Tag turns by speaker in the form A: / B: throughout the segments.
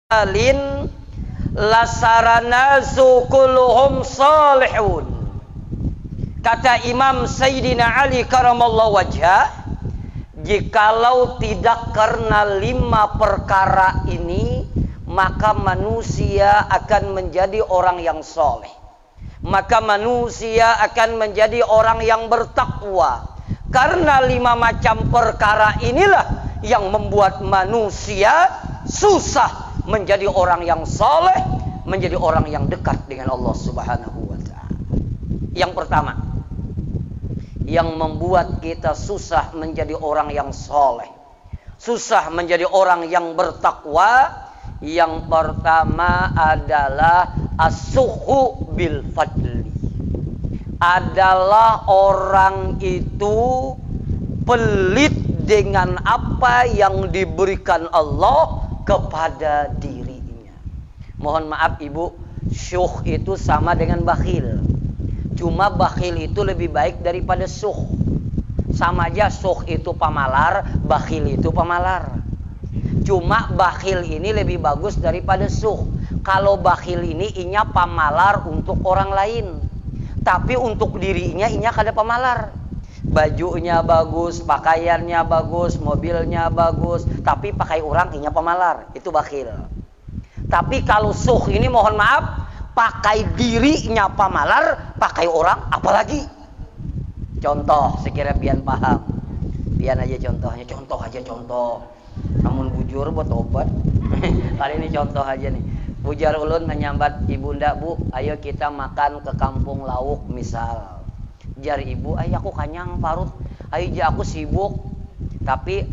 A: alin lasaranasu kulluhum salihun. Kata Imam Sayyidina Ali karamallahu wajhah, jikalau tidak karena 5 perkara ini, maka manusia akan menjadi orang yang soleh. Maka manusia akan menjadi orang yang bertakwa. Karena 5 macam perkara inilah yang membuat manusia susah menjadi orang yang soleh, menjadi orang yang dekat dengan Allah Subhanahu wa ta'ala. Yang pertama, yang membuat kita susah menjadi orang yang soleh, susah menjadi orang yang bertakwa, yang pertama adalah as-sukhu bil fadli. Adalah orang itu pelit dengan apa yang diberikan Allah kepada dirinya. Mohon maaf ibu, syuh itu sama dengan bakhil. Cuma bakhil itu lebih baik daripada syuh. Sama aja syuh itu pamalar, bakhil itu pamalar. Cuma bakhil ini lebih bagus daripada syuh. Kalau bakhil ini inya pamalar untuk orang lain, tapi untuk dirinya inya kada pamalar. Bajunya bagus, pakaiannya bagus, mobilnya bagus, tapi pakai orang inya pamalar, itu bakhil. Tapi kalau syuh ini mohon maaf, pakai dirinya pamalar, pakai orang apalagi. Contoh, sekira pian paham. Pian aja contohnya, contoh. Namun bujur buat obat. Kali ini contoh aja nih. Bujar ulun menyambat ibunda, bu, ayo kita makan ke kampung lauk misal. Jar ibu, ayo aku kanyang parut, ayo ja aku sibuk. Tapi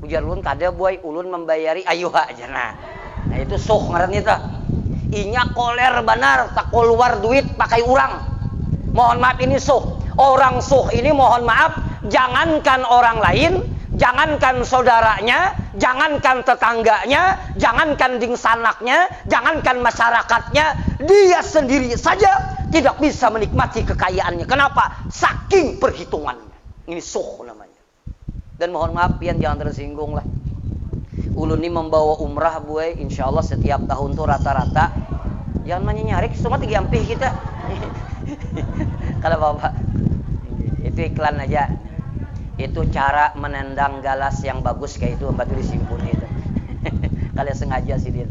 A: ujar ulun kada boy, ulun membayari ayo aja nah. Nah itu suh ngarannya tah. Inya koler banar tak keluar duit pakai urang. Mohon maaf ini suh. Orang suh ini mohon maaf, jangankan orang lain, jangankan saudaranya, jangankan tetangganya, jangankan dingsanaknya, jangankan masyarakatnya, dia sendiri saja tidak bisa menikmati kekayaannya. Kenapa? Saking perhitungannya. Ini suh namanya. Dan mohon maaf pian jangan tersinggung lah. Ulun ini membawa umrah buai, insya Allah setiap tahun tuh rata-rata. Jangan nyarik, cuma 3 ampih kita. Kalau bapak, itu iklan aja. Itu cara menendang galas yang bagus kayak itu, batu disimpun itu. Kalian sengaja sih dia.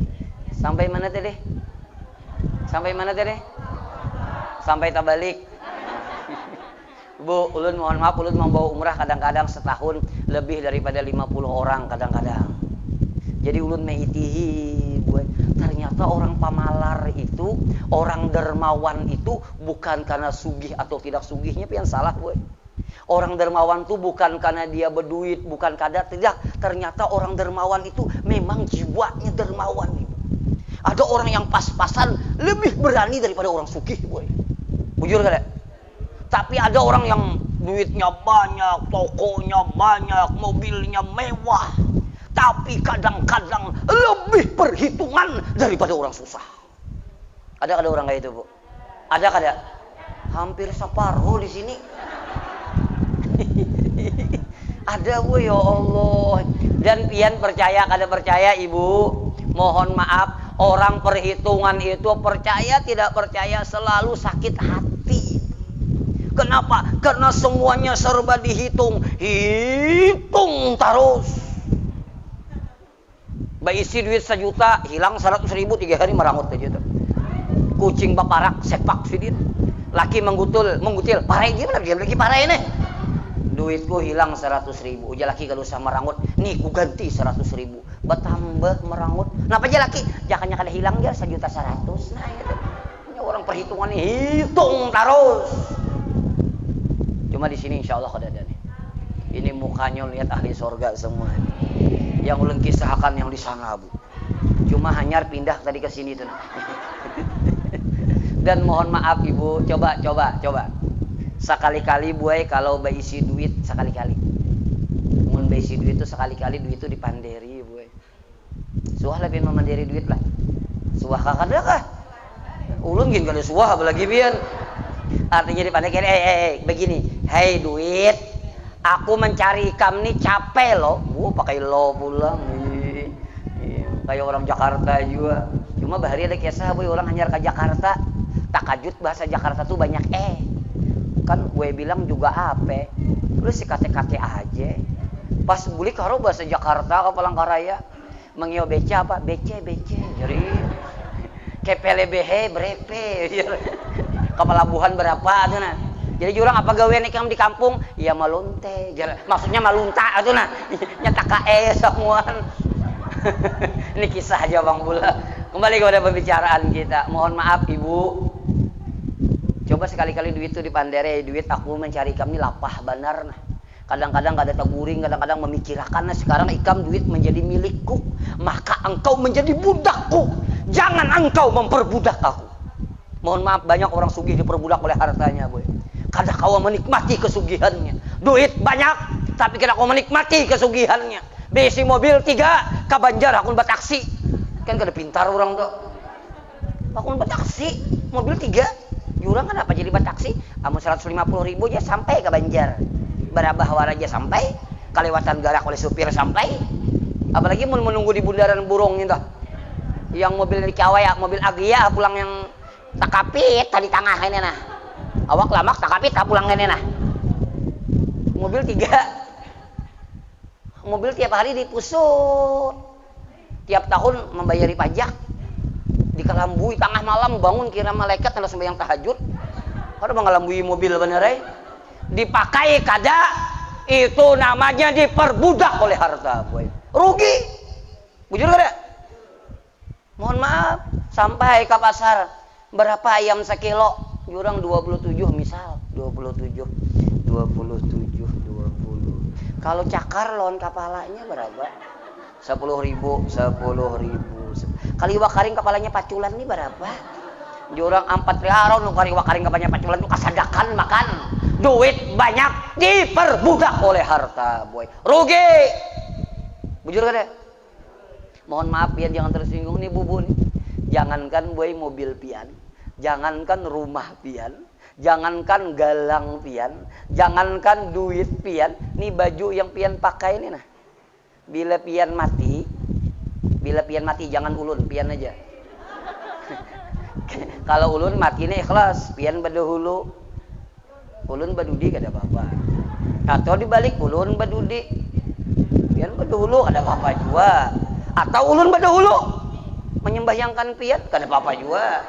A: Sampai mana tadi? Sampai tabalik. Bu, ulun mohon maaf, ulun membawa umrah kadang-kadang setahun lebih daripada 50 orang kadang-kadang. Jadi ulun meitihi, bu. Ternyata orang pamalar itu, orang dermawan itu bukan karena sugih atau tidak sugihnya, pian salah, bu. Orang dermawan itu bukan karena dia berduit, bukan kada, tidak. Ternyata orang dermawan itu memang jiwanya dermawan. Ada orang yang pas-pasan lebih berani daripada orang sugih, boy. Bujur kada? Tapi ada orang yang duitnya banyak, tokonya banyak, mobilnya mewah, tapi kadang-kadang lebih perhitungan daripada orang susah. Ada orang kayak itu, bu? Ada kada? Hampir separuh di sini. Ada, bu, ya Allah. Dan pian percaya kada percaya ibu, mohon maaf, orang perhitungan itu percaya tidak percaya selalu sakit hati. Kenapa? Karena semuanya serba dihitung, hitung terus. Isi duit 1 juta, hilang 100.000 3 hari merangut aja tuh. Kucing baparak sepak sidin. Laki menggutil, parai gimana dia lagi parai nih. Duitku hilang 100.000. Uja laki kalau sama merangut, nih ku ganti 100.000. Bertambah merangut. Napa aja laki? Jangannya kada hilang dia 1.100.000. Nah itu. Ini orang perhitungan hitung terus. Cuma di sini insya Allah kada ada nih. Ini mukanya lihat ahli sorga semua. Yang ulun kisahkan yang di sana, bu. Cuma hanyar pindah tadi ke sini tuh. Dan mohon maaf ibu, coba. Sekali-kali buai kalau baisi duit sekali-kali. Mun baisi duit itu sekali-kali duit itu dipanderi buai. Suah lebih memandiri duit lah. Suah kada kah? Ulun gin kada suah apalagi pian. Artinya dipanderi, begini. Hei duit, aku mencari ikam nih capek loh. Pakai lo pulang. Kayak orang Jakarta juga. Cuma bahari ada kisah boy orang hanyar ke Jakarta. Takajut bahasa Jakarta tuh banyak kan gue bilang juga apa. Terus si kate-kate aja. Pas buli karo bahasa Jakarta ke Palangkaraya. Mengio beca apa? Bece. Jadi kepelebehe brepe. Ke Pelabuhan berapa tuh nah. Jadi jurang apa gawe nikam di kampung? Ya malunte. Maksudnya malunta tuh nah. Nyata kae semuaan. Ini kisah aja Bang Bula. Kembali kepada pembicaraan kita. Mohon maaf Ibu. Coba sekali-kali duit itu dipandere. Duit aku mencari ikam ini lapah benar. Nah. Kadang-kadang gak ada taburing, kadang-kadang memikirkan. Nah, sekarang ikam duit menjadi milikku. Maka engkau menjadi budakku. Jangan engkau memperbudak aku. Mohon maaf banyak orang sugih diperbudak oleh hartanya boy. Kadang kau menikmati kesugihannya. Duit banyak, tapi kadang kau menikmati kesugihannya. Besi mobil 3, ke Banjar akun bataksi. Kan kada pintar orang tuh. Akun bataksi, mobil 3. Jurang kenapa jadi bataksi? Kamu 150.000 aja sampai ke Banjar. Barabah waraja sampai. Kalewatan garak oleh supir sampai. Apalagi menunggu di bundaran Burung itu. Yang mobil di Kawaya, mobil Agia pulang yang takapit tadi tengah ini nah. Awak lamak takapit tak pulang ini nah. Mobil 3. Mobil tiap hari dipusut. Tiap tahun membayari pajak. Dikalambui tengah malam bangun kira malaikat hendak sembahyang tahajud. Kada mengalambui mobil bener dipakai kada itu namanya diperbudak oleh harta boy. Rugi. Bujur kada? Mohon maaf, sampai ke pasar berapa ayam sekilo? Jurang 27 misal, 27. Kalau cakar lawan kepalanya berapa? 10.000. Kali wakaring kepalanya paculan nih berapa? Jurang 4 riaron kali wakaring kepalanya paculan tuh kasadakan makan. Duit banyak diperbudak oleh harta boy. Rugi. Bujur kada? Mohon maaf pian jangan tersinggung nih bubun. Jangankan boy mobil pian, jangankan rumah pian, jangankan galang pian, jangankan duit pian, nih baju yang pian pakai ini nah. Bila pian mati jangan ulun, pian aja. Kalau ulun mati nih ikhlas, pian badahulu. Ulun badudi kada apa-apa. Atau dibalik ulun badudi. Pian badahulu kada apa-apa juga. Atau ulun badahulu menyembahyangkan pian kada apa-apa juga.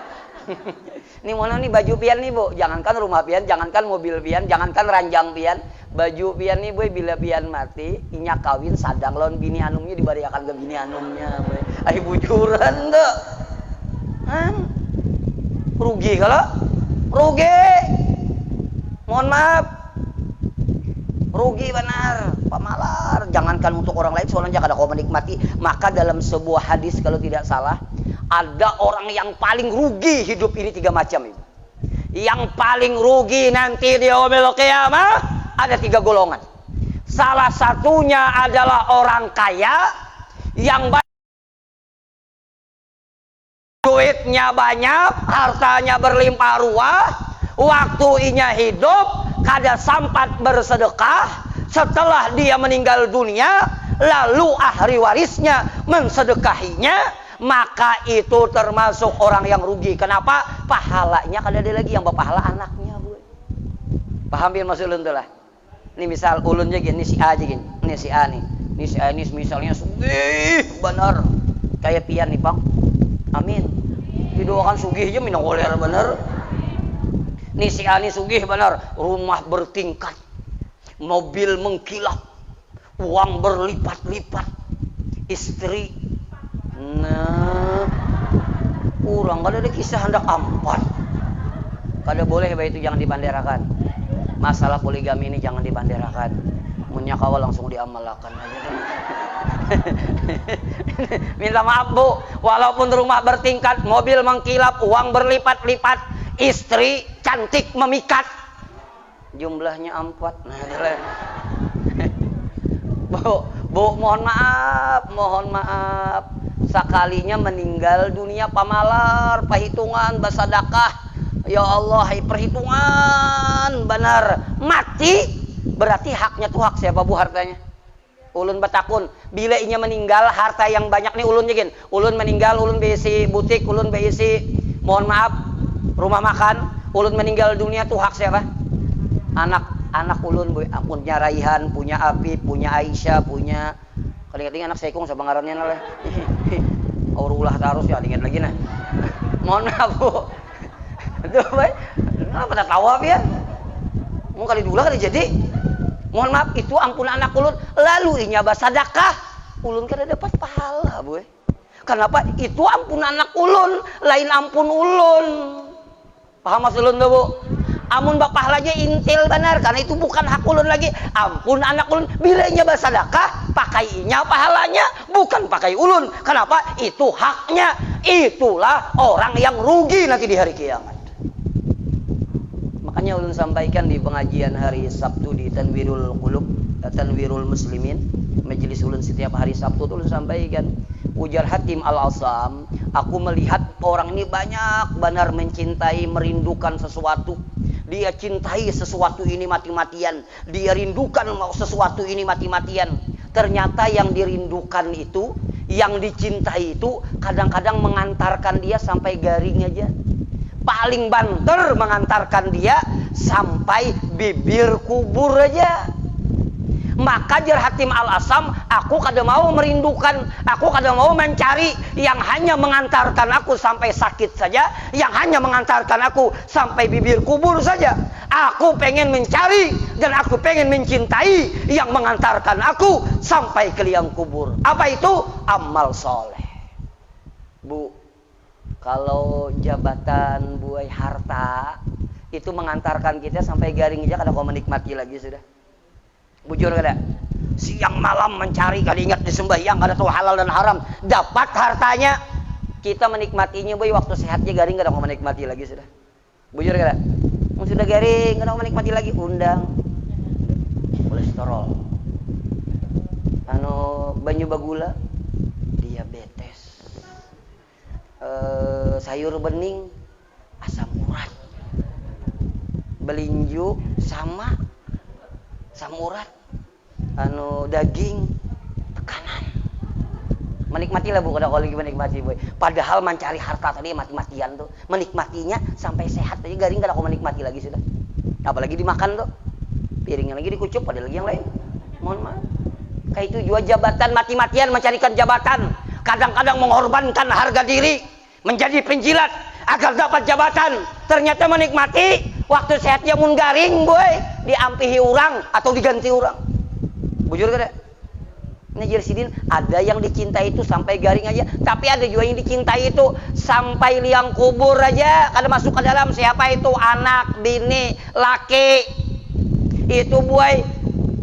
A: Ini mana nih baju pian nih Bu? Jangankan rumah pian, jangankan mobil pian, jangankan ranjang pian, baju pian nih boy bila pian mati, inya kawin sadang lawan bini anumnya dibariakan ke bini anumnya boy. Ai bujuran tuh. Rugi kalau? Rugi. Mohon maaf. Rugi benar, pamalar. Jangankan untuk orang lain, soalnya kada kau menikmati. Maka dalam sebuah hadis kalau tidak salah, ada orang yang paling rugi hidup ini 3 macam itu. Yang paling rugi nanti di yaumil qiyamah ada 3 golongan. Salah satunya adalah orang kaya yang duitnya banyak, hartanya berlimpah ruah, waktu inya hidup kada sempat bersedekah, setelah dia meninggal dunia lalu ahli warisnya mensedekahinya, maka itu termasuk orang yang rugi. Kenapa? Pahalanya kada ada lagi yang berpahala anaknya boy. Paham biar maksud ulun tuh lah. Ini misal ulunnya gini, si A aja gini. Ini si A nih. Ini si A ini misalnya sugih benar. Kayak pian nih Bang. Amin. Didoakan sugihnya minang oler bener. Nih si A nih sugih bener. Rumah bertingkat. Mobil mengkilap. Uang berlipat-lipat. Istri. Nah. Kurang kada ada kisah hendak 4. Kada boleh baik itu jangan dibanderakan. Masalah poligami ini jangan dibanderakan. Menyakawa langsung diamalkan aja. Minta maaf Bu, walaupun rumah bertingkat, mobil mengkilap, uang berlipat-lipat, istri cantik memikat, jumlahnya 4. Nah, Bu, mohon maaf. Sekalinya meninggal dunia pamalar, perhitungan, bersedekah. Ya Allah, perhitungan benar. Mati berarti haknya tuh hak siapa Bu hartanya? Ulun batakun, bila inya meninggal harta yang banyak nih ulun yakin. Ulun meninggal, ulun beisi butik, ulun beisi mohon maaf rumah makan. Ulun meninggal dunia tuh hak siapa? Anak ulun boy. Punya Raihan, punya Apip, punya Aisyah, punya kadang-kadang anak Sekung sabangarannya lah. Aurulah terus ya ingat lagi nah. Mohon maaf Bu. Tuh boy. Nah, pada tawa ya. Mau kali dua kali jadi. Mohon maaf itu ampun anak ulun lalu inya basadakah ulun kada dapat pahala boy. Kenapa? Itu ampun anak ulun lain ampun ulun. Paham maksud ulun tuh Bu? Amun pahalanya intil benar karena itu bukan hak ulun lagi. Ampun anak ulun bila inya basadakah pakai inya pahalanya bukan pakai ulun. Kenapa? Itu haknya. Itulah orang yang rugi nanti di hari kiamat. Makanya ulun sampaikan di pengajian hari Sabtu di Tanwirul Qulub, Tanwirul Muslimin, majelis ulun setiap hari Sabtu ulun sampaikan. Ujar Hatim Al-Asam, aku melihat orang ini banyak benar mencintai, merindukan sesuatu. Dia cintai sesuatu ini mati-matian, dia rindukan sesuatu ini mati-matian. Ternyata yang dirindukan itu, yang dicintai itu kadang-kadang mengantarkan dia sampai garing aja. Paling banter mengantarkan dia sampai bibir kubur aja. Maka jar Hatim Al-Asam, aku kada mau merindukan, aku kada mau mencari yang hanya mengantarkan aku sampai sakit saja, yang hanya mengantarkan aku sampai bibir kubur saja. Aku pengen mencari dan aku pengen mencintai yang mengantarkan aku sampai ke liang kubur. Apa itu? Amal soleh. Bu, kalau jabatan, buai harta itu mengantarkan kita sampai garing aja kada kau menikmati lagi sudah. Bujur kada? Siang malam mencari kada ingat disembahyang kada tahu halal dan haram, dapat hartanya kita menikmatinya boy waktu sehatnya garing kada kau menikmati lagi sudah. Bujur kada? Sudah garing kada kau menikmati lagi, undang kolesterol, banyu bagula, diabetes, sayur bening, asam urat, belinju sama urat, daging, tekanan. Menikmatilah Bu, kada kau lagi menikmati boy. Padahal mencari harta tadi mati-matian tuh, menikmatinya sampai sehat aja garing kada kau menikmati lagi sudah. Apalagi dimakan tuh, piringnya lagi dikucup, ada lagi yang lain. Mohon maaf. Kayak itu juga jabatan mati-matian mencarikan jabatan. Kadang-kadang mengorbankan harga diri menjadi penjilat agar dapat jabatan. Ternyata menikmati waktu sehatnya mun garing boy, diampihi orang atau diganti orang. Bujur kada? Najir Sidin, ada yang dicintai itu sampai garing aja, tapi ada juga yang dicintai itu sampai liang kubur aja. Kada masuk ke dalam siapa itu, anak, bini, laki. Itu boy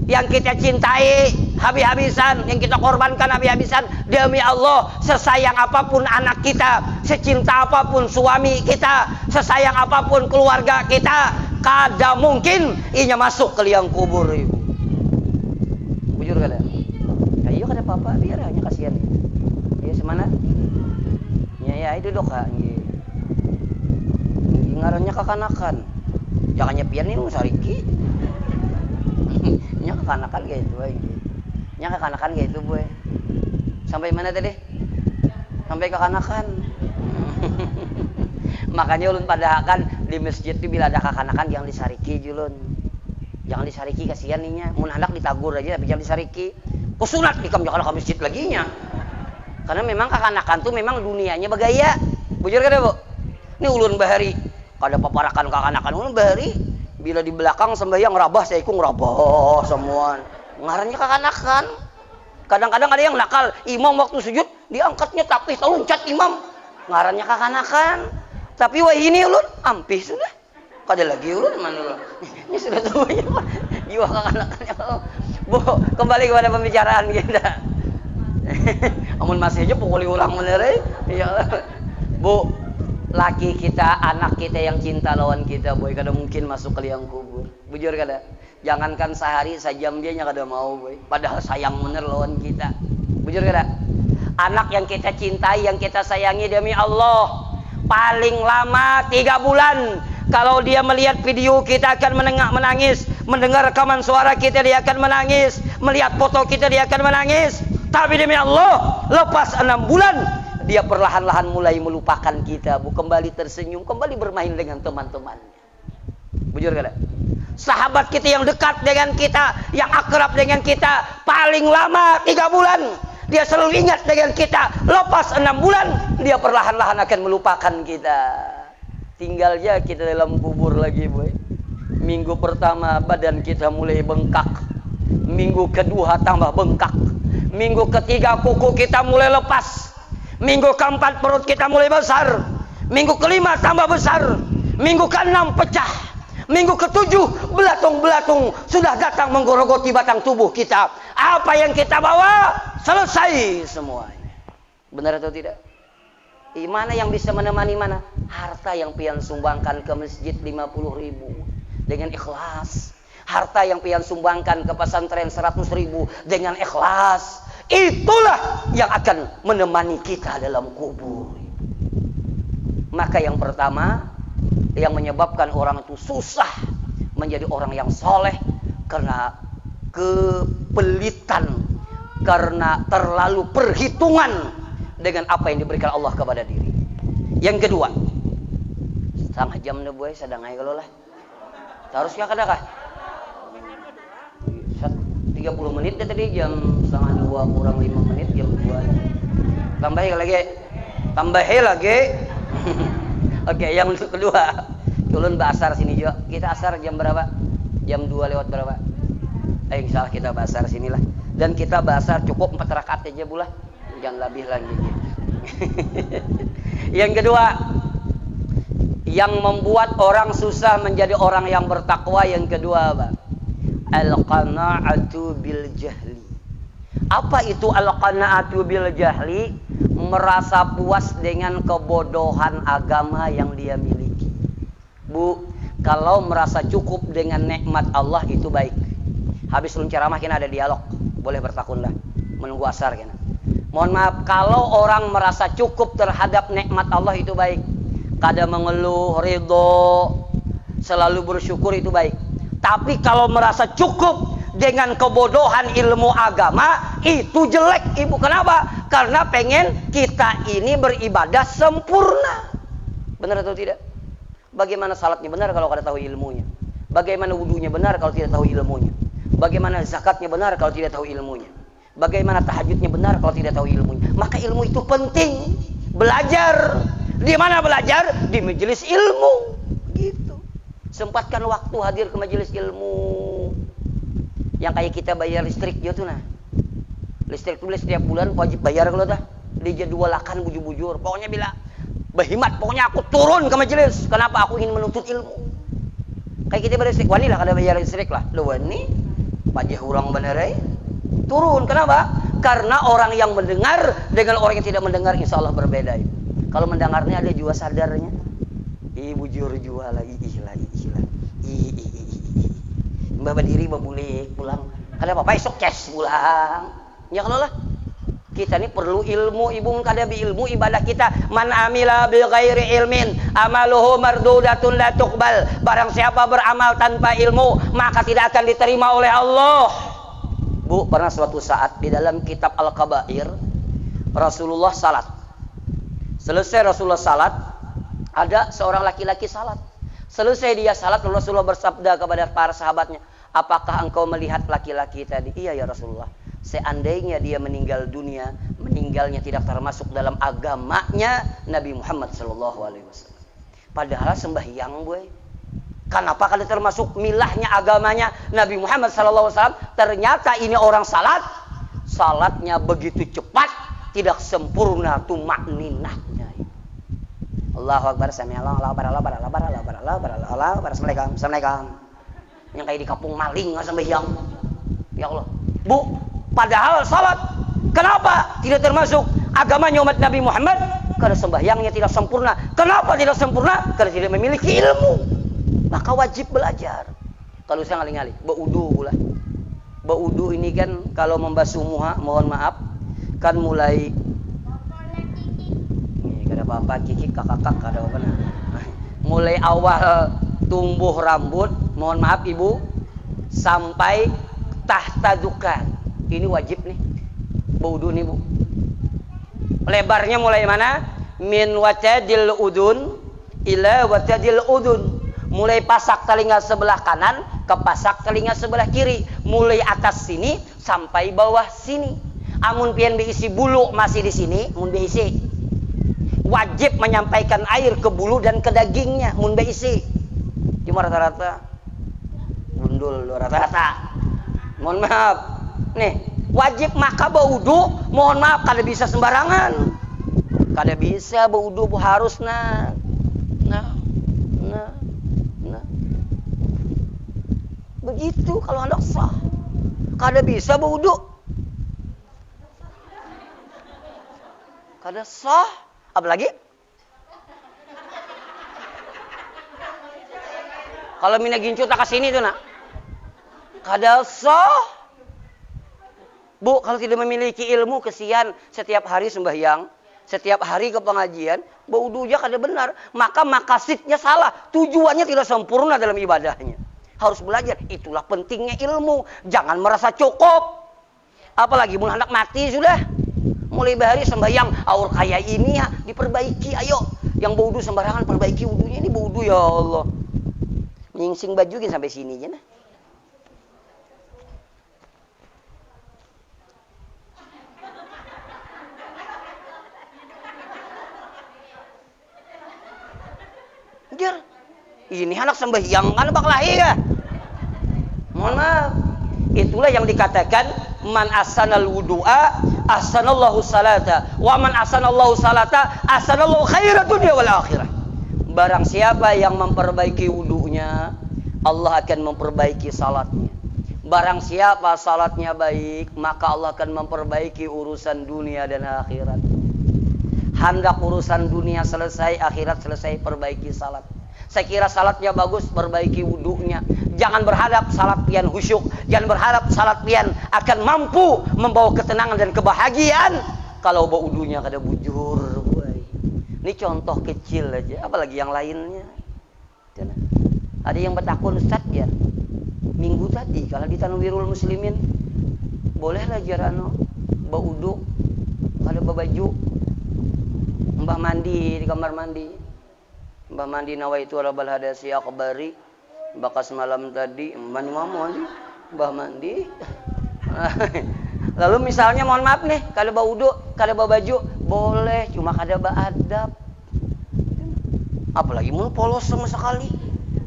A: yang kita cintai habis-habisan, yang kita korbankan habis-habisan demi Allah. Sesayang apapun anak kita, secinta apapun suami kita, sesayang apapun keluarga kita, kada mungkin inya masuk ke liang kubur ibu. Bujur kada? Ayo kada apa-apa, biar hanya kasihan. Ya semana? Ya itu dok kak. Ngarannya kakanakan. Jangan nyepian ini sariki. Nya kakanakan kayak itu aja. Nya kakanakan kayak itu boy. Sampai mana tadi? Sampai kakanakan. Makanya ulun padahakan di masjid itu bila ada kakanakan jangan disariki julun. Jangan disariki kasihan ninya. Mun anak ditagur aja tapi jangan disariki. Kusunat dikam jangan ke masjid lagi nya. Karena memang kakanakan tuh memang dunianya bagaya. Bujur kada Bu? Ini ulun bahari. Kada paparakan kakanakan ulun bahari. Bila di belakang sembahyang rabah saikung rabah semua. Ngarannya kakanakan. Kadang-kadang ada yang nakal, imam waktu sujud diangkatnya tapi loncat imam. Ngarannya kakanakan. Tapi wah ini ulun ampih sudah. Kada lagi ulun mana ulun. Ini sudah semuanya. Jiwa kakanakannya. Bu, kembali kepada pembicaraan kita. Amun masih aja pukuli ulang bener ya. Bu, laki kita, anak kita yang cinta lawan kita boy kada mungkin masuk ke liang kubur. Bujur kada? Jangankan sehari sejam dia nya kada mau boy. Padahal sayang bener lawan kita. Bujur kada? Anak yang kita cintai, yang kita sayangi demi Allah, paling lama 3 bulan. Kalau dia melihat video kita akan menangis, mendengar rekaman suara kita dia akan menangis. Melihat foto kita dia akan menangis. Tapi demi Allah, lepas 6 bulan dia perlahan-lahan mulai melupakan kita, kembali tersenyum, kembali bermain dengan teman-temannya. Bujur kada? Sahabat kita yang dekat dengan kita, yang akrab dengan kita, paling lama 3 bulan dia selalu ingat dengan kita. Lepas 6 bulan dia perlahan-lahan akan melupakan kita. Tinggalnya kita dalam kubur lagi, boy. Minggu pertama badan kita mulai bengkak, minggu kedua tambah bengkak, minggu ketiga kuku kita mulai lepas, minggu keempat perut kita mulai besar, minggu kelima tambah besar, minggu keenam pecah, minggu ketujuh belatung-belatung sudah datang menggerogoti batang tubuh kita. Apa yang kita bawa selesai semuanya. Benar atau tidak? Mana yang bisa menemani mana? Harta yang pian sumbangkan ke masjid 50.000 dengan ikhlas. Harta yang pian sumbangkan ke pesantren 100.000 dengan ikhlas. Itulah yang akan menemani kita dalam kubur. Maka yang pertama yang menyebabkan orang itu susah menjadi orang yang soleh karena kepelitan, karena terlalu perhitungan dengan apa yang diberikan Allah kepada diri. Yang kedua, setengah jam dah boy, sadangai kalau lah. Harusnya kadakah? 30 menit dah tadi, jam setengah 2 kurang 5 menit, jam 2. Tambahin lagi. Oke, yang kedua, culun basar sini juga. Kita asar jam berapa? Jam 2 lewat berapa? Insyaallah kita basar sinilah. Dan kita basar cukup 4 rakaat aja bulah. Jangan lebih lagi. Yang kedua, yang membuat orang susah menjadi orang yang bertakwa, yang kedua apa? Al-qana'atu bil jahli. Apa itu al-qana'atu bil jahli? Merasa puas dengan kebodohan agama yang dia miliki. Bu, kalau merasa cukup dengan nikmat Allah itu baik. Habis lu ceramah kena ada dialog, boleh bertakunlah menunggu asar kena. Mohon maaf, kalau orang merasa cukup terhadap nikmat Allah itu baik. Kada mengeluh, ridho, selalu bersyukur itu baik. Tapi kalau merasa cukup dengan kebodohan ilmu agama itu jelek, ibu. Kenapa? Karena pengen kita ini beribadah sempurna. Benar atau tidak? Bagaimana salatnya benar kalau kada tahu ilmunya? Bagaimana wudunya benar kalau tidak tahu ilmunya? Bagaimana zakatnya benar kalau tidak tahu ilmunya? Bagaimana tahajudnya benar kalau tidak tahu ilmunya? Maka ilmu itu penting. Belajar. Di mana belajar? Di majelis ilmu. Gitu. Sempatkan waktu hadir ke majelis ilmu. Yang kayak kita bayar listrik gitu nah. Listrik tulis setiap bulan wajib bayar kalau dah. Dijadwalkan bujur-bujur. Pokoknya bila berhimat, pokoknya aku turun ke majelis. Kenapa? Aku ingin menuntut ilmu. Kayak kita bayar listrik, wani lah kada bayar listrik lah. Lu wani pajah urang bener turun. Kenapa? Karena orang yang mendengar dengan orang yang tidak mendengar insya Allah berbeda. Kalau mendengarnya ada jua sadarnya. Bujur jua lagi Mbak berdiri babulik pulang. Kada apa-apa esok cash pulang. Ya kalau lah. Kita ini perlu ilmu, ibu kada bi ilmu ibadah kita. Man amila bi ghairi ilmin amaluhu mardudatun la tuqbal. Barang siapa beramal tanpa ilmu maka tidak akan diterima oleh Allah. Bu, pernah suatu saat di dalam kitab Al-Kabair Rasulullah salat. Selesai Rasulullah salat, ada seorang laki-laki salat. Selesai dia salat, Rasulullah bersabda kepada para sahabatnya, apakah engkau melihat laki-laki tadi? Iya ya Rasulullah. Seandainya dia meninggal dunia, meninggalnya tidak termasuk dalam agamanya Nabi Muhammad SAW. Padahal sembahyang, boy. Kenapa kada termasuk milahnya agamanya Nabi Muhammad SAW? Ternyata ini orang salat, salatnya begitu cepat, tidak sempurna tumakninahnya. Allahu Akbar, sami'allahu Assalamualaikum. Yang kayak di kampung maling sembahyang. Ya Allah. Bu, padahal salat. Kenapa tidak termasuk agamanya umat Nabi Muhammad? Karena sembahyangnya tidak sempurna. Kenapa tidak sempurna? Karena tidak memiliki ilmu. Maka wajib belajar. Kalau saya ngali-ngali, baudu pula. Baudu ini kan kalau membasuh muha, mohon maaf, kan mulai kada apa-apa kikik kakak kada apa-apa. Mulai awal tumbuh rambut, mohon maaf ibu, sampai tahtadukan. Ini wajib nih. Berwudu nih, Bu. Lebarnya mulai mana? Min watadil udun ila watadil udun. Mulai pasak telinga sebelah kanan ke pasak telinga sebelah kiri. Mulai atas sini sampai bawah sini. Amun pian diisi bulu masih di sini, mun diisi. Wajib menyampaikan air ke bulu dan ke dagingnya, mun diisi. Cuma rata-rata gundul rata-rata. Mohon maaf. Nih, wajib maka berwudu, mohon maaf kada bisa sembarangan. Kada bisa berwudu harus nah. Begitu kalau hendak sah. Kada bisa berwudu. Kada sah. Apalagi? Kalau mina gincu tak kesini tuh nak. Kada sah. Bu, kalau tidak memiliki ilmu, kesian setiap hari sembahyang, setiap hari ke pengajian, berwudunya kada benar, maka makasidnya salah, tujuannya tidak sempurna dalam ibadahnya. Harus belajar, itulah pentingnya ilmu. Jangan merasa cukup. Apalagi mun anak mati sudah. Mulai bahari sembahyang, aur kayak ini ya, diperbaiki, ayo. Yang berwudu sembarangan, perbaiki wudunya, ini berwudu ya Allah. Nyingsing baju gini sampai sini aja nah. Ini anak sembahyang kan bakal lahir. Mohon maaf. Itulah yang dikatakan man asanal wudu'a asanallahu salata wa man asanallahu salata asanallahu khairat dunya wal akhirah. Barang siapa yang memperbaiki wudunya, Allah akan memperbaiki salatnya. Barang siapa salatnya baik, maka Allah akan memperbaiki urusan dunia dan akhirat. Hendak urusan dunia selesai, akhirat selesai, perbaiki salat. Saya kira salatnya bagus, perbaiki wudunya. Jangan berharap salat pian khusyuk. Jangan berharap salat pian akan mampu membawa ketenangan dan kebahagiaan kalau wudunya kada bujur. Ini contoh kecil aja, apalagi yang lainnya. Ada yang bertakun, Ustaz ya. Minggu tadi kalau di Tanwirul Muslimin bolehlah jarano baudu kada babaju. Mbah mandi di kamar mandi. Mbah mandi nawaitu rabal hadasi akbari. Bakas malam tadi mandi mandi. Mbah mandi. Lalu misalnya mohon maaf nih, kada baudu, kada baju, boleh, cuma kada beadab. Apalagi mun polos sama sekali.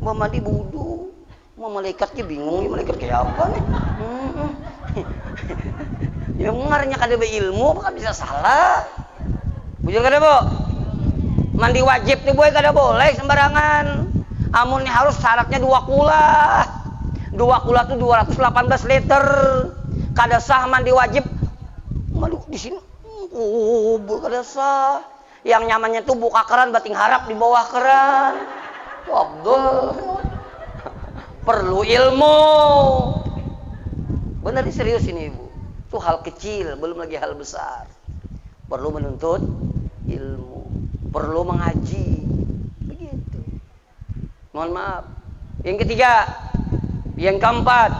A: Mbah mandi baudu. Mau malaikatnya bingung, malaikat kayak apa nih? Ya ngarnya kada beilmu, apa bisa salah? Bujur kada, Bu? Mandi wajib nih, boy, kada boleh sembarangan. Amun nih harus syaratnya 2 kula. 2 kula tuh 218 liter. Kada sah mandi wajib. Mandi di sini. Kada sah. Yang nyamannya tuh buka keran, bating harap di bawah keran. Abdul. Perlu ilmu. Benar ini serius ini, Ibu. Itu hal kecil, belum lagi hal besar. Perlu menuntut ilmu, perlu mengaji. Begitu. Mohon maaf. Yang ketiga, yang keempat,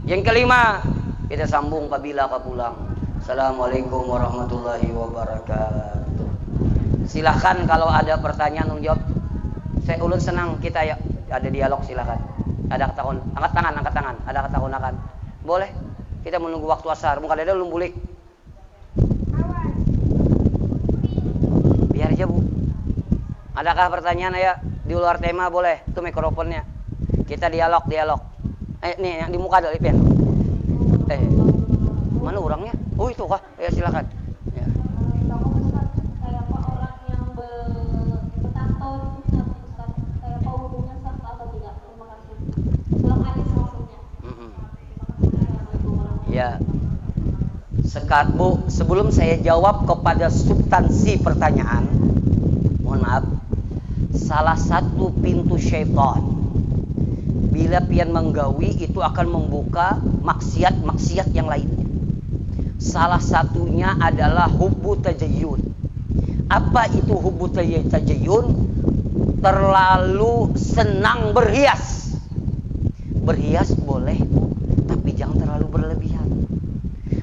A: yang kelima, kita sambung apabila pulang. Assalamualaikum warahmatullahi wabarakatuh. Silahkan kalau ada pertanyaan jawab. Saya ulun senang kita ya ada dialog, silahkan. Ada ketakun, angkat tangan, ada ketakunakan. Boleh. Kita menunggu waktu asar. Muka ada belum bulik. Biar aja, Bu. Adakah pertanyaan ya di luar tema? Boleh. Itu mikrofonnya. Kita dialog. Nih yang di muka ada Ipen. Mana orangnya? Oh itu kah? Ya silakan. Ya. Ya, sekat Bu, sebelum saya jawab kepada substansi pertanyaan, mohon maaf, salah satu pintu syaitan bila pian menggawi itu akan membuka maksiat-maksiat yang lainnya. Salah satunya adalah hubbu tajayyun. Apa itu hubbu tajayyun? Terlalu senang berhias. Berhias boleh, tapi jangan terlalu berlebihan.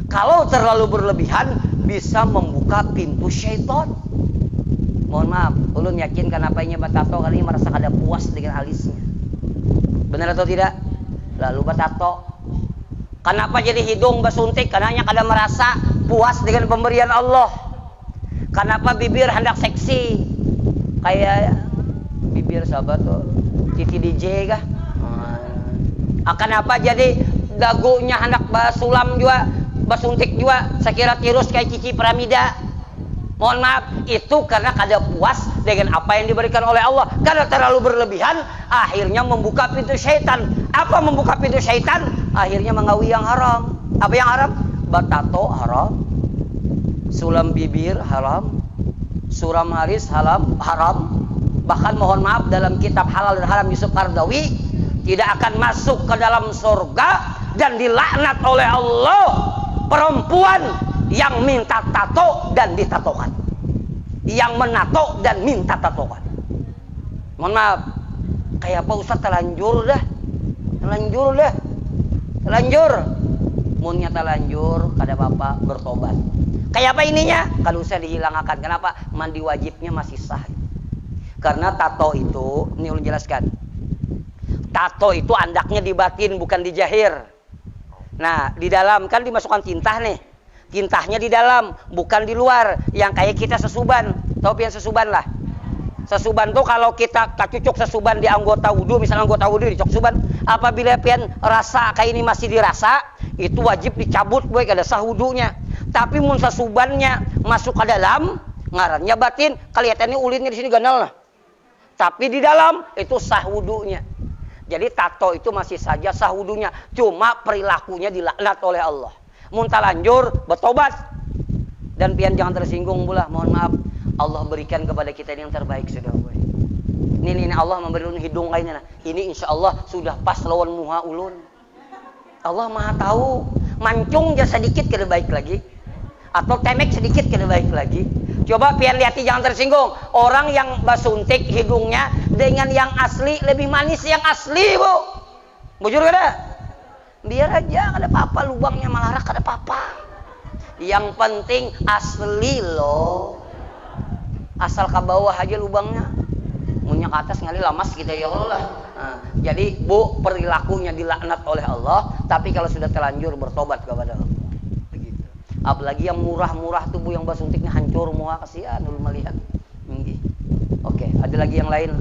A: Kalau terlalu berlebihan bisa membuka pintu syaitan. Mohon maaf, ulun yakin kenapa ini batato kali ini merasa kada puas dengan alisnya. Benar atau tidak? Lalu batato. Kenapa jadi hidung basuntik? Karena kada merasa puas dengan pemberian Allah. Kenapa bibir hendak seksi? Kayak bibir sahabat tuh Titi DJ kah? Kenapa jadi dagunya hendak basulam juga, basuntik juga? Saya kira tirus kayak Cici Pramida. Mohon maaf, itu karena kada puas dengan apa yang diberikan oleh Allah. Karena terlalu berlebihan, akhirnya membuka pintu syaitan. Apa membuka pintu syaitan? Akhirnya mengawi yang haram. Apa yang haram? Batato haram, sulam bibir haram, suram haris haram. Bahkan mohon maaf, dalam kitab halal dan haram Yusuf Qaradawi tidak akan masuk ke dalam surga dan dilaknat oleh Allah perempuan yang minta tato dan ditatokan, yang menato dan minta tatokan. Mohon maaf, kayak apa Ustaz? Telanjur. Munnya telanjur, kada apa bertobat. Kayak apa ininya? Kalau usah dihilangkan. Kenapa? Mandi wajibnya masih sah. Karena tato itu, ini ulun jelaskan. Tato itu andaknya di batin, bukan di jahir. Nah, di dalam kan dimasukkan tintah nih. Tintahnya di dalam, bukan di luar. Yang kayak kita sesuban. Tahu pian sesuban lah. Sesuban tuh kalau kita cucuk sesuban di anggota wudu, misalnya anggota wudu dicok suban, apabila pian rasa kayak ini masih dirasa, itu wajib dicabut boy, kada sah wudunya. Tapi mun sesubannya masuk ke dalam, ngarannya batin, kelihatannya ulitnya di sini ganal lah. Tapi di dalam itu sah wudunya. Jadi tato itu masih saja sah wudunya, cuma perilakunya dilaknat oleh Allah. Mun talanjur bertobat. Dan pian jangan tersinggung pula, mohon maaf. Allah berikan kepada kita yang terbaik sudah. Ini Allah memberi ulun hidung lainnya. Ini insya Allah sudah pas lawan muha ulun. Allah Maha tahu. Mancung aja sedikit kada baik lagi, atau temek sedikit kada baik lagi. Coba pian lihati, jangan tersinggung. Orang yang basuntik hidungnya dengan yang asli lebih manis yang asli, Bu. Bujur kada? Biar aja, kada apa-apa, lubangnya malah kada apa-apa. Yang penting asli loh. Asal ke bawah aja lubangnya. Munnya ke atas ngali lamas kita ya Allah. Nah, jadi Bu, perilakunya dilaknat oleh Allah, tapi kalau sudah terlanjur bertobat kepada Allah. Begitu. Apalagi yang murah-murah tuh Bu, yang basuntiknya hancur muha, kasihan dulu melihat. Oke, ada lagi yang lain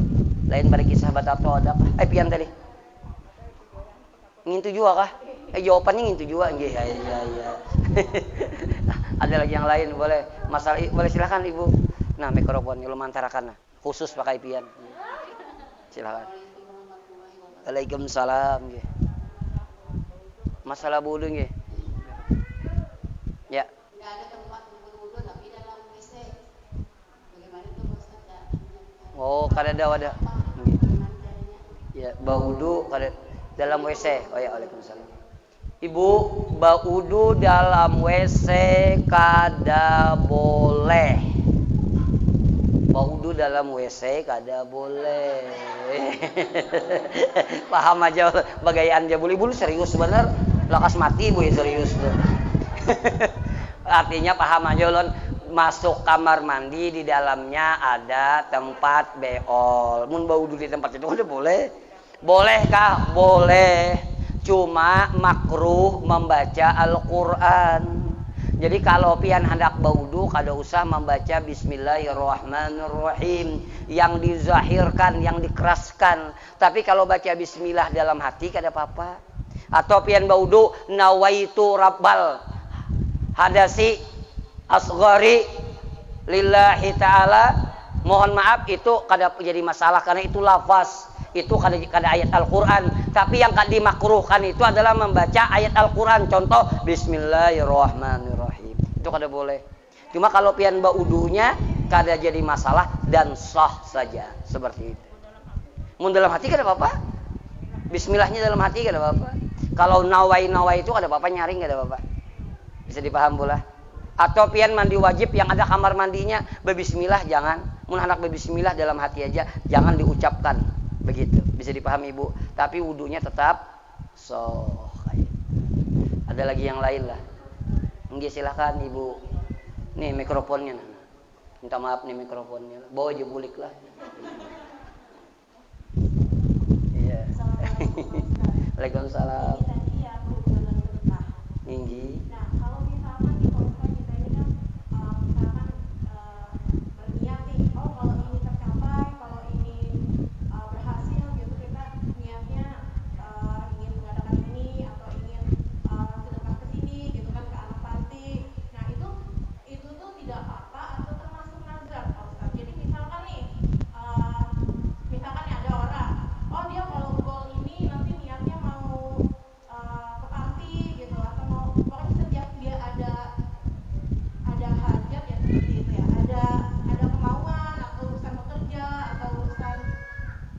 A: pada kisah batato ada kah? Pian tadi. Ngintu juga kah? Jawabannya ngintu juga. Iya. Ada lagi yang lain, boleh. Masalah boleh silakan Ibu. Nah, mikrofonnya lu mantarakan. Khusus pakai pian. Silakan. Waalaikumsalam. Masalah wudu nggih. Ya.
B: Enggak ada tempat wudu tapi dalam WC. Bagaimana itu Ustaz?
A: Oh, kada ada wadah. Ya, baudu kada dalam WC. Oh ya, waalaikumsalam. Ibu, baudu dalam WC kada boleh. Baudu dalam WC kada boleh. Paham aja bagaian aja boleh. Ibu serius bener. Lakas mati Bu, serius tuh. Artinya paham aja ulun, masuk kamar mandi di dalamnya ada tempat beol. Mun baudu di tempat itu udah boleh. Bolehkah? Boleh. Cuma makruh membaca Al-Qur'an. Jadi kalau pian hendak baudu kada usah membaca Bismillahirrahmanirrahim yang dizahirkan, yang dikeraskan. Tapi kalau baca bismillah dalam hati kada apa-apa. Atau pian baudu nawaitu rabbal hadasi asghari lillahi ta'ala. Mohon maaf, itu kada jadi masalah karena itu lafaz. Itu kada ayat Al-Quran. Tapi yang kada dimakruhkan itu adalah membaca ayat Al-Quran. Contoh Bismillahirrahmanirrahim. Itu kada boleh. Cuma kalau pian baudunya kada jadi masalah dan sah saja seperti itu. Mun dalam hati kada apa-apa. Bismillahnya dalam hati kada apa-apa. Kalau nawai itu kada apa-apa, nyaring kada apa-apa. Bisa dipaham pula. Atau pian mandi wajib yang ada kamar mandinya berbismillah jangan. Mun anak berbismillah dalam hati aja, jangan diucapkan. Begitu, bisa dipahami Ibu. Tapi wudunya tetap sah. Ada lagi yang lain lah. Nggih, silakan Ibu. Nih mikrofonnya. Minta maaf nih mikrofonnya. Bawa aja bulik lah. Iya. Waalaikumsalam.
B: Ini tadi ya hubungan sedekah.
A: Tinggi.
B: Nah, kalau misalkan nih Pak Ustadz, kita ini kan misalkan berniat nih, oh kalau ini tercapai, kalau ini berhasil gitu, kita niatnya ingin mengadakan ini atau ingin sedekah ke sini gitu kan, ke anak panti. Nah, itu tuh tidak apa-apa atau termasuk nazar Pak Ustadz. Jadi misalkan nih misalkan nih ada orang, oh dia kalau goal ini nanti niatnya mau ke panti gitu, atau mau pokoknya setiap dia ada hajat ya seperti itu ya, ada kemauan atau urusan bekerja atau urusan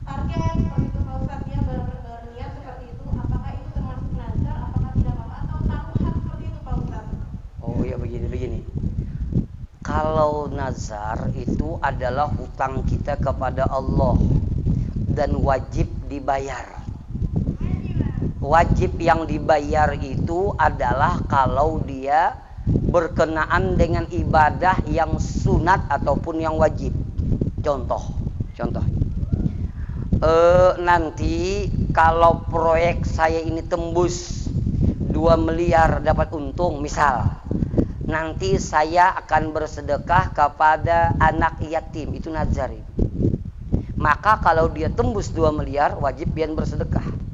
B: target seperti itu Pak Ustadz, dia berniat seperti itu, apakah itu termasuk nazar, apakah tidak apa-apa atau taruhan seperti itu Pak Ustadz?
A: Oh ya, begini. Kalau nazar itu adalah hutang kita kepada Allah dan wajib dibayar. Wajib yang dibayar itu adalah kalau dia berkenaan dengan ibadah yang sunat ataupun yang wajib. Contoh. Nanti kalau proyek saya ini tembus 2 miliar dapat untung misal, nanti saya akan bersedekah kepada anak yatim, itu nazar. Maka kalau dia tembus 2 miliar wajib pian bersedekah.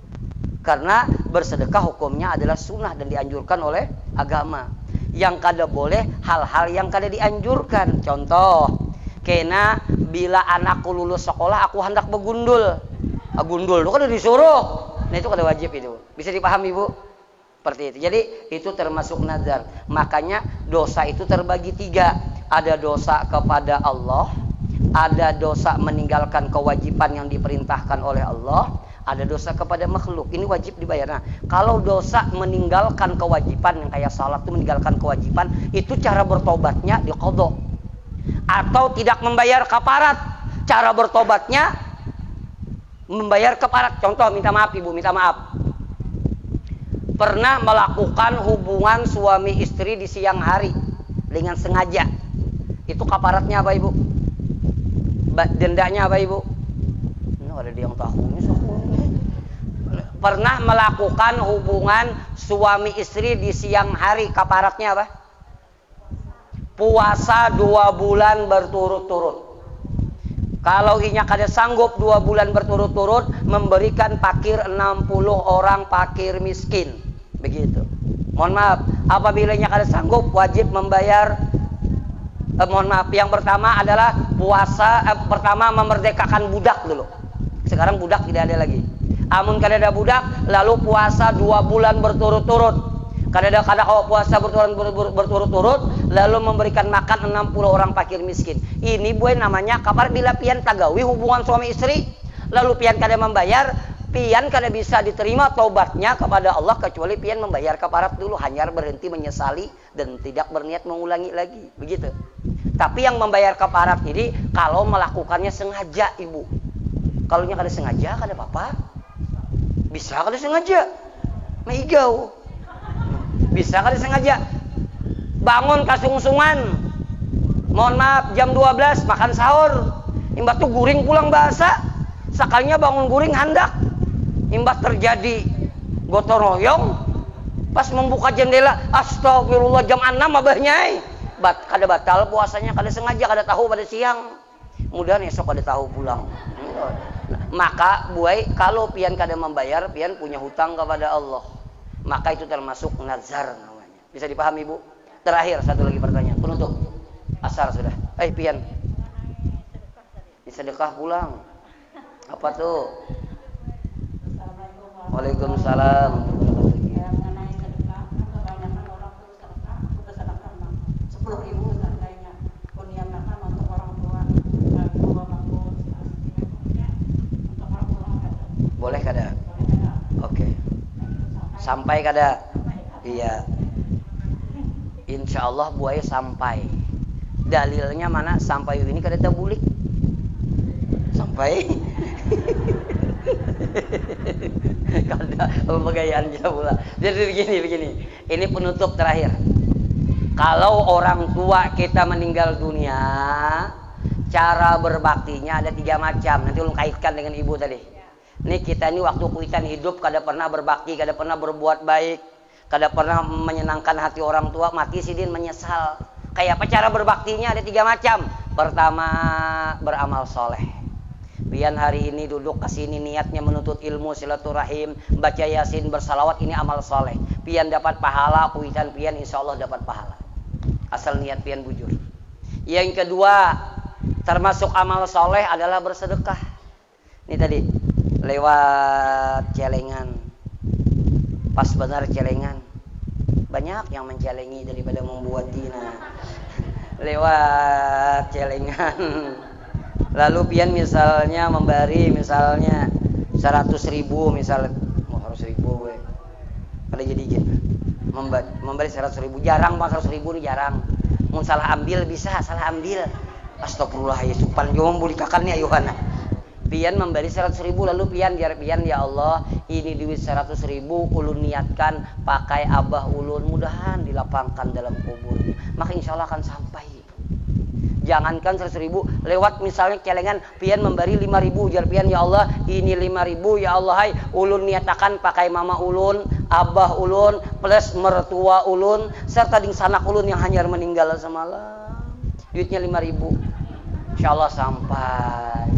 A: Karena bersedekah hukumnya adalah sunnah dan dianjurkan oleh agama. Yang kada boleh hal-hal yang kada dianjurkan. Contoh, kena bila anakku lulus sekolah aku hendak begundul. Gundul itu kada disuruh. Nah itu kada wajib itu. Bisa dipahami Bu? Seperti itu. Jadi itu termasuk nazar. Makanya dosa itu terbagi 3. Ada dosa kepada Allah, ada dosa meninggalkan kewajiban yang diperintahkan oleh Allah, ada dosa kepada makhluk. Ini wajib dibayar. Nah, kalau dosa meninggalkan kewajiban yang kayak salat itu meninggalkan kewajiban, itu cara bertobatnya diqadha. Atau tidak membayar kafarat. Cara bertobatnya membayar kafarat. Contoh, minta maaf Ibu, minta maaf. Pernah melakukan hubungan suami istri di siang hari dengan sengaja. Itu kafaratnya apa Ibu? Dendanya apa Ibu? Ini ada yang tahunya. Pernah melakukan hubungan suami istri di siang hari, kafaratnya apa? Puasa 2 bulan berturut-turut. Kalau inya kada sanggup 2 bulan berturut-turut, memberikan fakir 60 orang fakir miskin. Begitu. Mohon maaf, apabila inya kada sanggup wajib membayar. Mohon maaf, yang pertama adalah puasa. Pertama memerdekakan budak dulu. Sekarang budak tidak ada lagi. Amun kada ada budak, lalu puasa 2 bulan berturut-turut. Kada puasa berturut-turut, lalu memberikan makan 60 orang fakir miskin. Ini buat namanya kafarat. Bila pian tagawi hubungan suami istri, lalu pian kada membayar, pian kada bisa diterima taubatnya kepada Allah kecuali pian membayar kafarat dulu, hanya berhenti menyesali dan tidak berniat mengulangi lagi. Begitu. Tapi yang membayar kafarat ini kalau melakukannya sengaja Ibu. Kalau nya kada sengaja kada apa-apa. Bisa kada sengaja. Maigau. Bisa kada sengaja. Bangun kasungsungan. Mohon maaf, jam 12 makan sahur. Imbas tuh guring pulang bahasa. Sakalinya bangun guring handak. Imbas terjadi gotong royong. Pas membuka jendela, astagfirullah jam 6 abahnya. Kada batal puasanya, kada sengaja, kada tahu pada siang. Mudahan esok kada tahu pulang. Maka buai kalau pian kada membayar, pian punya hutang kepada Allah. Maka itu termasuk nazar namanya. Bisa dipahami Bu? Terakhir satu lagi pertanyaan penutup. Asar sudah. Pian. Sedekah pulang. Apa tuh? Waalaikumsalam.
B: Mengenai sedekah, kebanyakan orang tuh sedekah, udah sedekah 10.000 seandainya. Niatkan untuk orang tua, untuk orang tua.
A: Boleh kada? Oke. Sampai kada? Iya. Insya Allah buaya sampai. Dalilnya mana? Sampai ini kada tabulik. Sampai. Kada pegayaan pula. Jadi begini. Ini penutup terakhir. Kalau orang tua kita meninggal dunia, cara berbaktinya ada 3 macam. Nanti ulun kaitkan dengan ibu tadi. Nih kita ini waktu kuitan hidup kada pernah berbakti, kada pernah berbuat baik, kada pernah menyenangkan hati orang tua, mati sidin menyesal. Kayak apa cara berbaktinya? Ada 3 macam. Pertama, beramal soleh. Pian hari ini duduk ke sini niatnya menuntut ilmu, silaturahim, baca yasin, bersalawat, ini amal soleh. Pian dapat pahala, kuitan pian insya Allah dapat pahala. Asal niat pian bujur. Yang kedua, termasuk amal soleh adalah bersedekah. Ini tadi, lewat celengan. Pas benar celengan. Banyak yang mencelengi daripada membuat dina. Lewat celengan. Lalu pian misalnya memberi misalnya 100.000 misalnya, harus 1.000 we. Ada jadi gitu. Memberi 100.000 jarang, 100.000 ini jarang. Mau salah ambil bisa, salah ambil. Astagfirullah ya supan yo membulikakan ni ayuhana. Pian memberi 100.000 lalu pian ya Allah, ini duit 100.000 ulun niatkan pakai abah ulun, mudahan dilapangkan dalam kuburnya. Maka insya Allah akan sampai. Jangankan 100.000 lewat misalnya celengan pian memberi 5.000 jar pian ya Allah ini 5.000 ya Allah hai ulun niatakan pakai mama ulun, abah ulun plus mertua ulun serta ding sanak ulun yang hanyar meninggal semalam. Duitnya 5.000. Insyaallah sampai.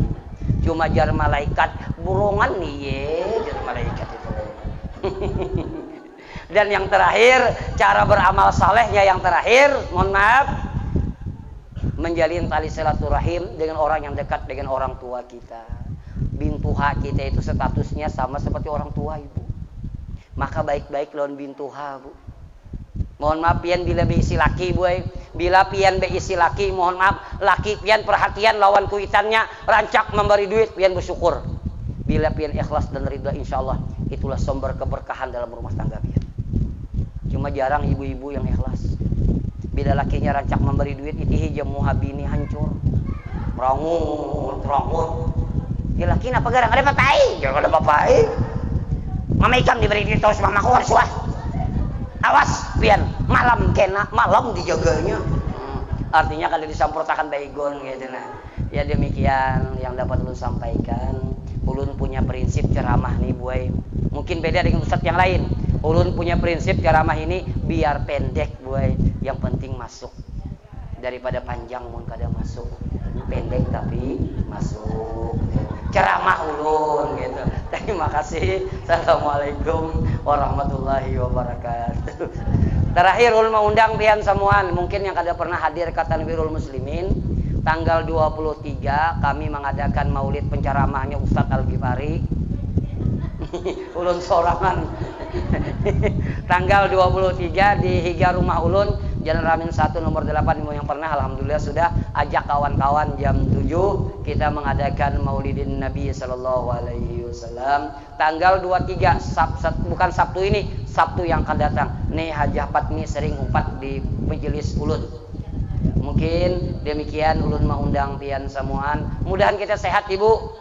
A: Cuma jar malaikat burongan nih ye jar malaikat itu. Dan yang terakhir cara beramal salehnya yang terakhir, mohon maaf, menjalin tali silaturahim dengan orang yang dekat dengan orang tua kita. Bintuha kita itu statusnya sama seperti orang tua ibu. Maka baik-baik lawan bintuha bu. Mohon maaf pian bila beisi laki bu. Bila pian beisi laki mohon maaf laki pian perhatian lawan kuitannya rancak memberi duit pian bersyukur. Bila pian ikhlas dan ridha insyaallah itulah sumber keberkahan dalam rumah tangga pian. Cuma jarang ibu-ibu yang ikhlas. Bila lakinya rancak memberi duit itihi jamu habini hancur. Merongut. Ya laki apa garang ada papai? Jangan ada papai. Mama ikam diberi duit terus mama keluar suah. Awas pian, malam kena, malam dijaganya. Artinya kalau disamprotakan baygon gitu nah. Ya demikian yang dapat ulun sampaikan. Ulun punya prinsip ceramah nih buai. Mungkin beda dengan ustadz yang lain. Ulun punya prinsip ceramah ini biar pendek buai. Yang penting masuk daripada panjang mun kada masuk. Pendek tapi masuk. Ceramah ulun gitu. Terima kasih. Assalamualaikum warahmatullahi wabarakatuh. Terakhir ulun mau undang pian semuaan mungkin yang kada pernah hadir ke Tanwirul Muslimin. Tanggal 23 kami mengadakan maulid penceramahnya Ustadz Al-Ghifari. Ulun sorangan. Tanggal 23 di Higa Rumah Ulun Jalan Ramin 1 nomor 8 yang pernah alhamdulillah sudah ajak kawan-kawan jam 7 kita mengadakan Maulidin Nabi sallallahu alaihi wasallam. Tanggal 23 bukan Sabtu ini, Sabtu yang akan datang. Nih Hajah Patmi sering umpat di majelis ulun. Mungkin demikian ulun mengundang pian semuaan. Mudahan kita sehat Ibu.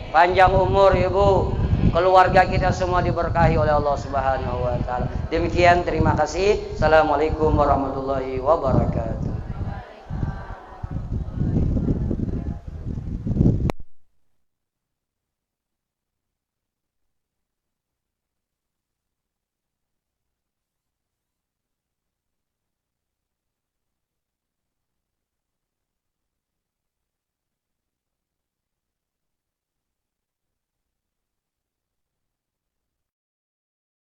A: Panjang umur Ibu. Keluarga kita semua diberkahi oleh Allah Subhanahu wa taala. Demikian terima kasih. Assalamualaikum warahmatullahi wabarakatuh.